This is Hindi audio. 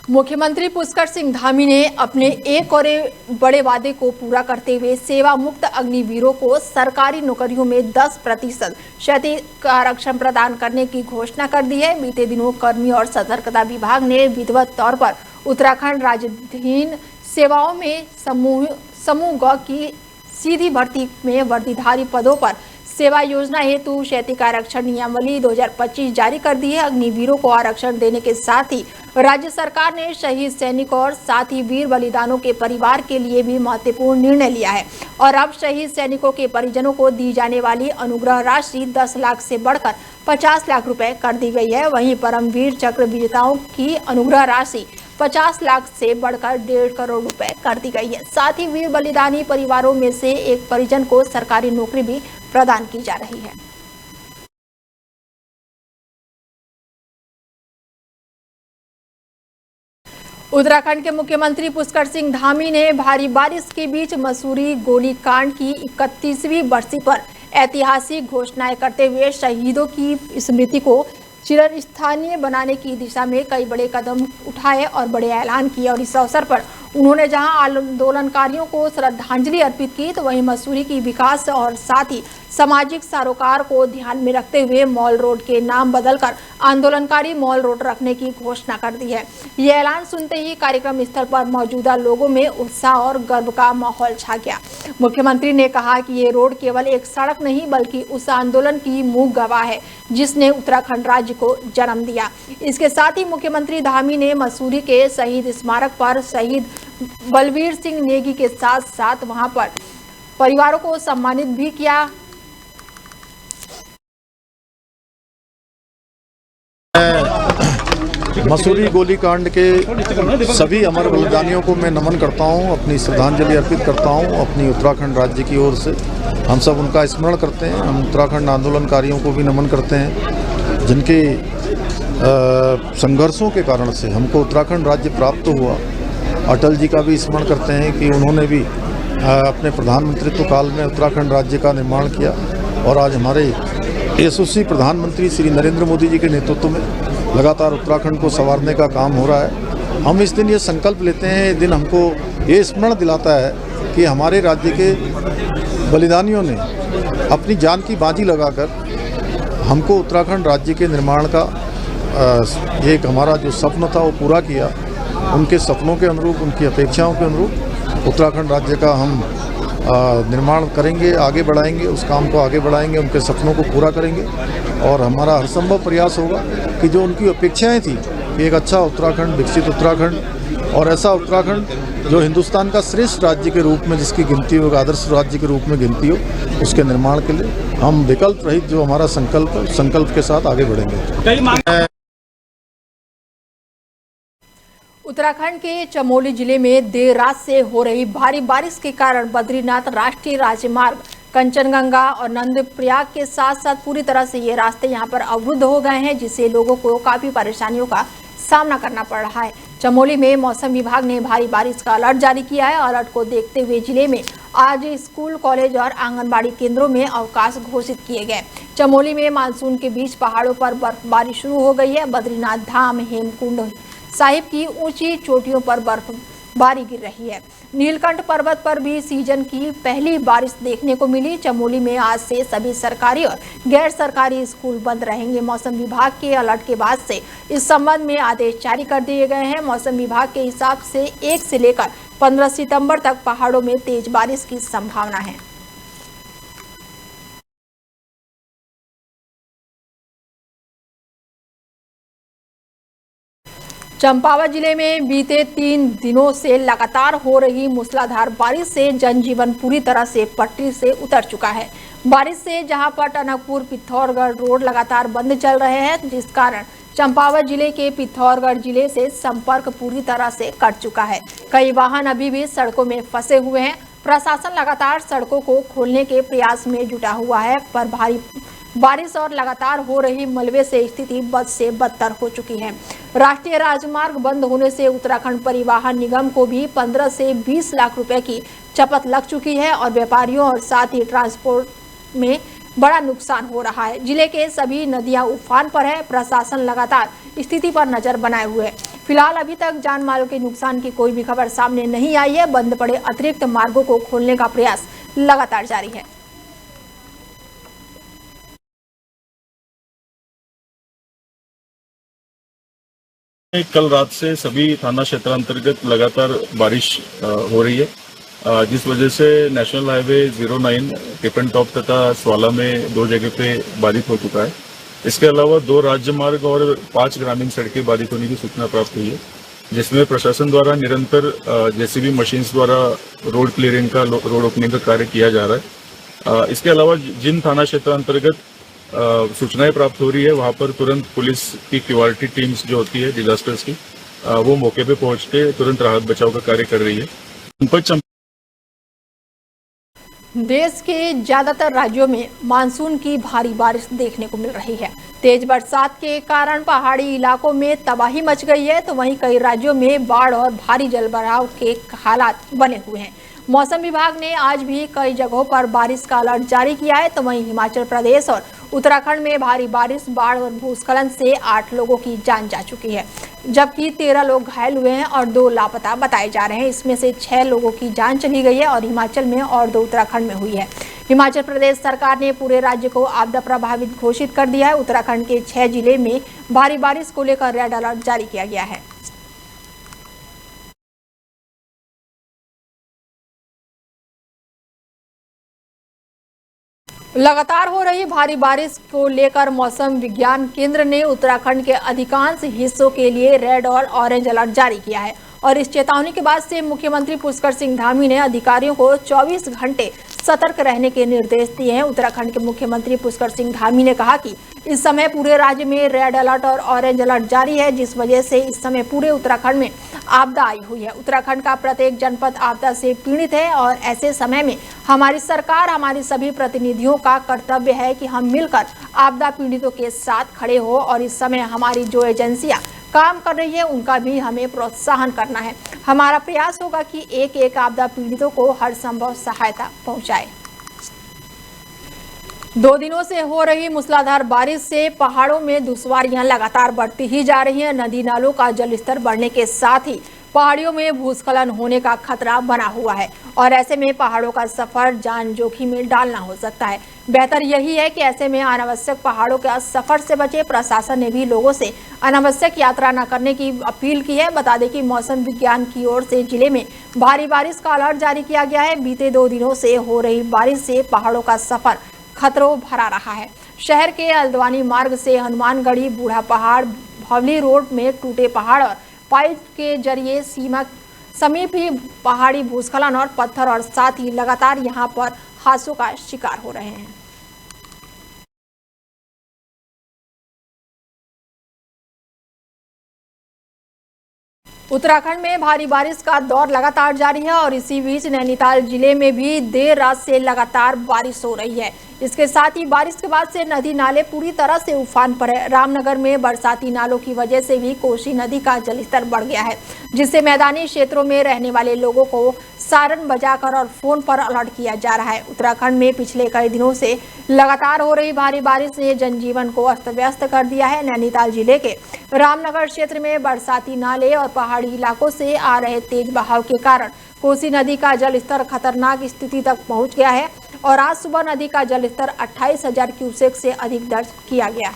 मुख्यमंत्री पुष्कर सिंह धामी ने अपने एक और बड़े वादे को पूरा करते हुए सेवा मुक्त अग्निवीरों को सरकारी नौकरियों में 10% क्षैतिज आरक्षण प्रदान करने की घोषणा कर दी है। बीते दिनों कर्मी और सतर्कता विभाग ने विधिवत तौर पर उत्तराखंड राज्याधीन सेवाओं में समूह ग की सीधी भर्ती में वर्दीधारी पदों पर सेवा योजना हेतु क्षैतिज आरक्षण नियमावली 2025 जारी कर दी है। अग्निवीरों को आरक्षण देने के साथ ही राज्य सरकार ने शहीद सैनिकों और साथ ही वीर बलिदानों के परिवार के लिए भी महत्वपूर्ण निर्णय लिया है और अब शहीद सैनिकों के परिजनों को दी जाने वाली अनुग्रह राशि 10 लाख से बढ़कर 50 लाख रुपए कर दी गई है। वहीं परमवीर चक्र विजेताओं की अनुग्रह राशि 50 लाख से बढ़कर 1.5 करोड़ रुपए कर दी गई है। साथ ही वीर बलिदानी परिवारों में से एक परिजन को सरकारी नौकरी भी प्रदान की जा रही है। उत्तराखंड के मुख्यमंत्री पुष्कर सिंह धामी ने भारी बारिश के बीच मसूरी गोलीकांड की 31वीं बरसी पर ऐतिहासिक घोषणाएं करते हुए शहीदों की स्मृति को चिरस्थायी बनाने की दिशा में कई बड़े कदम उठाए और बड़े ऐलान किए। और इस अवसर पर उन्होंने जहां आंदोलनकारियों को श्रद्धांजलि अर्पित की तो वहीं मसूरी की विकास और साथ ही सामाजिक सरोकार को ध्यान में रखते हुए मॉल रोड के नाम बदलकर आंदोलनकारी मॉल रोड रखने की घोषणा कर दी है। ये ऐलान सुनते ही कार्यक्रम स्थल पर मौजूदा लोगों में उत्साह और गर्व का माहौल छा गया। मुख्यमंत्री ने कहा कि ये रोड केवल एक सड़क नहीं बल्कि उस आंदोलन की मूक गवाह है जिसने उत्तराखंड राज्य को जन्म दिया। इसके साथ ही मुख्यमंत्री धामी ने मसूरी के शहीद स्मारक पर शहीद बलवीर सिंह नेगी के साथ साथ वहां पर परिवारों को सम्मानित भी किया। मसूरी गोलीकांड के सभी अमर बलिदानियों को मैं नमन करता हूं, अपनी श्रद्धांजलि अर्पित करता हूं। अपनी उत्तराखंड राज्य की ओर से हम सब उनका स्मरण करते हैं। हम उत्तराखंड आंदोलनकारियों को भी नमन करते हैं जिनके संघर्षों के कारण से हमको उत्तराखंड राज्य प्राप्त हुआ। अटल जी का भी स्मरण करते हैं कि उन्होंने भी अपने प्रधानमंत्रित्व काल में उत्तराखंड राज्य का निर्माण किया और आज हमारे यशस्वी प्रधानमंत्री श्री नरेंद्र मोदी जी के नेतृत्व में लगातार उत्तराखंड को संवारने का काम हो रहा है। हम इस दिन ये संकल्प लेते हैं, ये दिन हमको ये स्मरण दिलाता है कि हमारे राज्य के बलिदानियों ने अपनी जान की बाजी लगाकर हमको उत्तराखंड राज्य के निर्माण का एक हमारा जो स्वप्न था वो पूरा किया। उनके सपनों के अनुरूप, उनकी अपेक्षाओं के अनुरूप उत्तराखंड राज्य का हम निर्माण करेंगे, आगे बढ़ाएंगे, उस काम को आगे बढ़ाएंगे, उनके सपनों को पूरा करेंगे और हमारा हर संभव प्रयास होगा कि जो उनकी अपेक्षाएं थी कि एक अच्छा उत्तराखंड, विकसित उत्तराखंड और ऐसा उत्तराखंड जो हिंदुस्तान का श्रेष्ठ राज्य के रूप में जिसकी गिनती हो, आदर्श राज्य के रूप में गिनती हो, उसके निर्माण के लिए हम विकल्प रहित जो हमारा संकल्प है, संकल्प के साथ आगे बढ़ेंगे। उत्तराखंड के चमोली जिले में देर रात से हो रही भारी बारिश के कारण बद्रीनाथ राष्ट्रीय राजमार्ग, कंचनजंगा और नंदप्रयाग के साथ साथ पूरी तरह से ये रास्ते यहां पर अवरुद्ध हो गए हैं, जिससे लोगों को काफी परेशानियों का सामना करना पड़ रहा है। चमोली में मौसम विभाग ने भारी बारिश का अलर्ट जारी किया है। अलर्ट को देखते हुए जिले में आज स्कूल, कॉलेज और आंगनबाड़ी केंद्रों में अवकाश घोषित किए गए। चमोली में मानसून के बीच पहाड़ों पर बर्फबारी शुरू हो गई है। बद्रीनाथ धाम, हेमकुंड साहिब की ऊंची चोटियों पर बर्फबारी गिर रही है। नीलकंठ पर्वत पर भी सीजन की पहली बारिश देखने को मिली। चमोली में आज से सभी सरकारी और गैर सरकारी स्कूल बंद रहेंगे। मौसम विभाग के अलर्ट के बाद से इस संबंध में आदेश जारी कर दिए गए हैं। मौसम विभाग के हिसाब से 1 से लेकर 15 सितंबर तक पहाड़ों में तेज बारिश की संभावना है। चंपावत जिले में बीते 3 दिनों से लगातार हो रही मूसलाधार बारिश से जनजीवन पूरी तरह से पटरी से उतर चुका है। बारिश से जहां पर टनकपुर पिथौरागढ़ रोड लगातार बंद चल रहे हैं, जिस कारण चंपावत जिले के पिथौरागढ़ जिले से संपर्क पूरी तरह से कट चुका है। कई वाहन अभी भी सड़कों में फंसे हुए हैं। प्रशासन लगातार सड़कों को खोलने के प्रयास में जुटा हुआ है, पर भारी बारिश और लगातार हो रही मलबे से स्थिति बद से बदतर हो चुकी है। राष्ट्रीय राजमार्ग बंद होने से उत्तराखंड परिवहन निगम को भी 15 से 20 लाख रुपए की चपत लग चुकी है और व्यापारियों और साथ ही ट्रांसपोर्ट में बड़ा नुकसान हो रहा है। जिले के सभी नदियां उफान पर है। प्रशासन लगातार स्थिति पर नजर बनाए हुए है। फिलहाल अभी तक जान माल के नुकसान की कोई भी खबर सामने नहीं आई है। बंद पड़े अतिरिक्त मार्गों को खोलने का प्रयास लगातार जारी है। कल रात से सभी थाना क्षेत्र अंतर्गत लगातार बारिश हो रही है, जिस वजह से नेशनल हाईवे 09 टिपन टॉप तथा स्वाला में 2 जगह पे बाधित हो चुका है। इसके अलावा 2 राज्य मार्ग और 5 ग्रामीण सड़कें बाधित होने की सूचना प्राप्त हुई है, जिसमें प्रशासन द्वारा निरंतर जेसीबी मशीन्स द्वारा रोड क्लियरिंग का रोड ओपनिंग का कार्य किया जा रहा है। इसके अलावा जिन थाना क्षेत्र अंतर्गत सूचनाएं प्राप्त हो रही है वहां पर तुरंत पुलिस की क्यूआरटी टीम्स जो होती है डिजास्टर्स की, वो मौके पे पहुंच के तुरंत राहत बचाव का कार्य कर रही है। देश के ज्यादातर राज्यों में मानसून की भारी बारिश देखने को मिल रही है। तेज बरसात के कारण पहाड़ी इलाकों में तबाही मच गई है, तो वहीं कई राज्यों में बाढ़ और भारी जलभराव के हालात बने हुए हैं। मौसम विभाग ने आज भी कई जगहों पर बारिश का अलर्ट जारी किया है, तो वहीं हिमाचल प्रदेश और उत्तराखंड में भारी बारिश, बाढ़ और भूस्खलन से 8 लोगों की जान जा चुकी है, जबकि 13 लोग घायल हुए हैं और 2 लापता बताए जा रहे हैं। इसमें से 6 लोगों की जान चली गई है और हिमाचल में और 2 उत्तराखंड में हुई है। हिमाचल प्रदेश सरकार ने पूरे राज्य को आपदा प्रभावित घोषित कर दिया है। उत्तराखंड के 6 जिले में भारी बारिश को लेकर रेड अलर्ट जारी किया गया है। लगातार हो रही भारी बारिश को लेकर मौसम विज्ञान केंद्र ने उत्तराखंड के अधिकांश हिस्सों के लिए रेड और ऑरेंज अलर्ट जारी किया है और इस चेतावनी के बाद से मुख्यमंत्री पुष्कर सिंह धामी ने अधिकारियों को 24 घंटे सतर्क रहने के निर्देश दिए हैं। उत्तराखंड के मुख्यमंत्री पुष्कर सिंह धामी ने कहा कि इस समय पूरे राज्य में रेड अलर्ट और ऑरेंज अलर्ट जारी है, जिस वजह से इस समय पूरे उत्तराखंड में आपदा आई हुई है। उत्तराखंड का प्रत्येक जनपद आपदा से पीड़ित है और ऐसे समय में हमारी सरकार, हमारे सभी प्रतिनिधियों का कर्तव्य है कि हम मिलकर आपदा पीड़ितों के साथ खड़े हो और इस समय हमारी जो एजेंसियां काम कर रही है उनका भी हमें प्रोत्साहन करना है। हमारा प्रयास होगा कि एक एक आपदा पीड़ितों को हर संभव सहायता पहुंचाए। 2 दिनों से हो रही मूसलाधार बारिश से पहाड़ों में दुश्वारियां लगातार बढ़ती ही जा रही हैं। नदी नालों का जलस्तर बढ़ने के साथ ही पहाड़ियों में भूस्खलन होने का खतरा बना हुआ है और ऐसे में पहाड़ों का सफर जान जोखिम में डालना हो सकता है। बेहतर यही है कि ऐसे में अनावश्यक पहाड़ों के सफर से बचे। प्रशासन ने भी लोगों से अनावश्यक यात्रा न करने की अपील की है। बता दें कि मौसम विज्ञान की ओर से जिले में भारी बारिश का अलर्ट जारी किया गया है। बीते 2 दिनों से हो रही बारिश से पहाड़ों का सफर खतरों भरा रहा है। शहर के हल्द्वानी मार्ग से हनुमानगढ़ी, बूढ़ा पहाड़, भवली रोड में टूटे पहाड़ और पाइप के जरिए सीमा समीप ही पहाड़ी भूस्खलन और पत्थर और साथ ही लगातार यहां पर हादसों का शिकार हो रहे हैं। उत्तराखंड में भारी बारिश का दौर लगातार जारी है और इसी बीच नैनीताल जिले में भी देर रात से लगातार बारिश हो रही है। इसके साथ ही बारिश के बाद से नदी नाले पूरी तरह से उफान पर है। रामनगर में बरसाती नालों की वजह से भी कोसी नदी का जलस्तर बढ़ गया है, जिससे मैदानी क्षेत्रों में रहने वाले लोगों को सायरन बजाकर और फोन पर अलर्ट किया जा रहा है। उत्तराखंड में पिछले कई दिनों से लगातार हो रही भारी बारिश ने जनजीवन को अस्त व्यस्त कर दिया है। नैनीताल जिले के रामनगर क्षेत्र में बरसाती नाले और पहाड़ी इलाकों से आ रहे तेज बहाव के कारण कोसी नदी का जलस्तर खतरनाक स्थिति तक पहुंच गया है और आज सुबह नदी का जलस्तर 28,000 क्यूसेक से अधिक दर्ज किया गया।